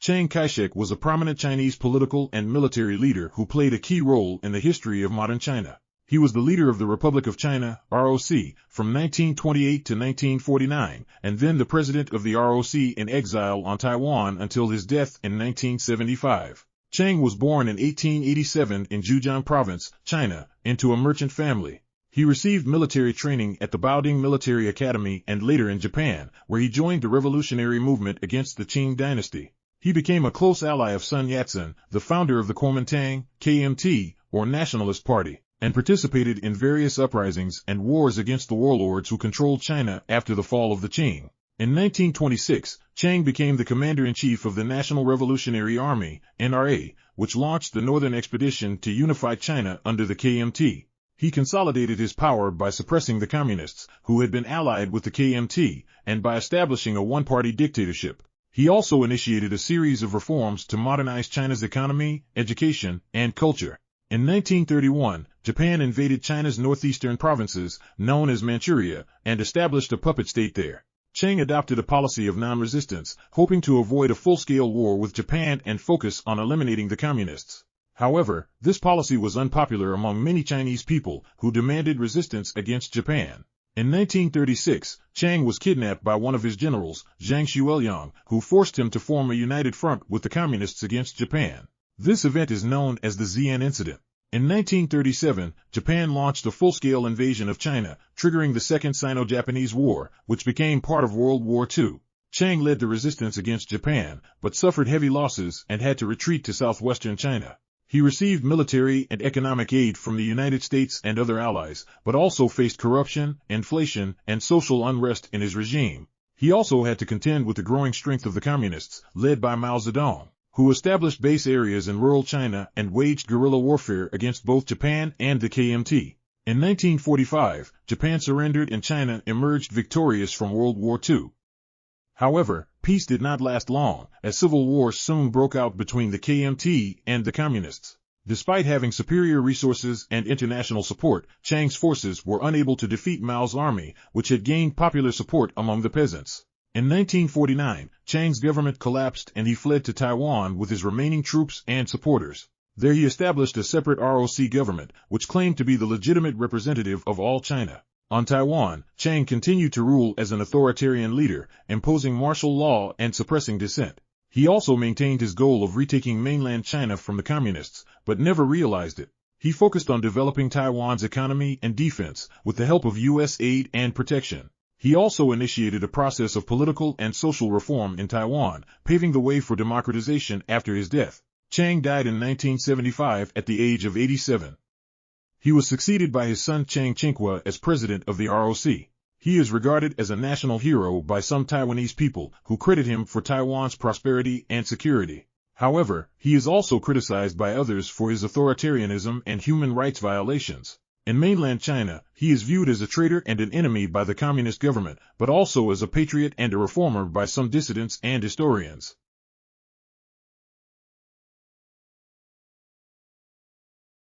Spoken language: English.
Chiang Kai-shek was a prominent Chinese political and military leader who played a key role in the history of modern China. He was the leader of the Republic of China, ROC, from 1928 to 1949, and then the president of the ROC in exile on Taiwan until his death in 1975. Chiang was born in 1887 in Zhejiang Province, China, into a merchant family. He received military training at the Baoding Military Academy and later in Japan, where he joined the revolutionary movement against the Qing dynasty. He became a close ally of Sun Yat-sen, the founder of the Kuomintang, KMT, or Nationalist Party, and participated in various uprisings and wars against the warlords who controlled China after the fall of the Qing. In 1926, Chiang became the commander-in-chief of the National Revolutionary Army, NRA, which launched the Northern Expedition to unify China under the KMT. He consolidated his power by suppressing the communists, who had been allied with the KMT, and by establishing a one-party dictatorship. He also initiated a series of reforms to modernize China's economy, education, and culture. In 1931, Japan invaded China's northeastern provinces, known as Manchuria, and established a puppet state there. Chiang adopted a policy of non-resistance, hoping to avoid a full-scale war with Japan and focus on eliminating the communists. However, this policy was unpopular among many Chinese people who demanded resistance against Japan. In 1936, Chiang was kidnapped by one of his generals, Zhang Xueliang, who forced him to form a united front with the communists against Japan. This event is known as the Xi'an Incident. In 1937, Japan launched a full-scale invasion of China, triggering the Second Sino-Japanese War, which became part of World War II. Chiang led the resistance against Japan, but suffered heavy losses and had to retreat to southwestern China. He received military and economic aid from the United States and other allies, but also faced corruption, inflation, and social unrest in his regime. He also had to contend with the growing strength of the communists, led by Mao Zedong, who established base areas in rural China and waged guerrilla warfare against both Japan and the KMT. In 1945, Japan surrendered and China emerged victorious from World War II. However, peace did not last long, as civil wars soon broke out between the KMT and the communists. Despite having superior resources and international support, Chiang's forces were unable to defeat Mao's army, which had gained popular support among the peasants. In 1949, Chiang's government collapsed and he fled to Taiwan with his remaining troops and supporters. There he established a separate ROC government, which claimed to be the legitimate representative of all China. On Taiwan, Chiang continued to rule as an authoritarian leader, imposing martial law and suppressing dissent. He also maintained his goal of retaking mainland China from the communists, but never realized it. He focused on developing Taiwan's economy and defense, with the help of U.S. aid and protection. He also initiated a process of political and social reform in Taiwan, paving the way for democratization after his death. Chiang died in 1975 at the age of 87. He was succeeded by his son Chiang Ching-kuo as president of the ROC. He is regarded as a national hero by some Taiwanese people who credit him for Taiwan's prosperity and security. However, he is also criticized by others for his authoritarianism and human rights violations. In mainland China, he is viewed as a traitor and an enemy by the communist government, but also as a patriot and a reformer by some dissidents and historians.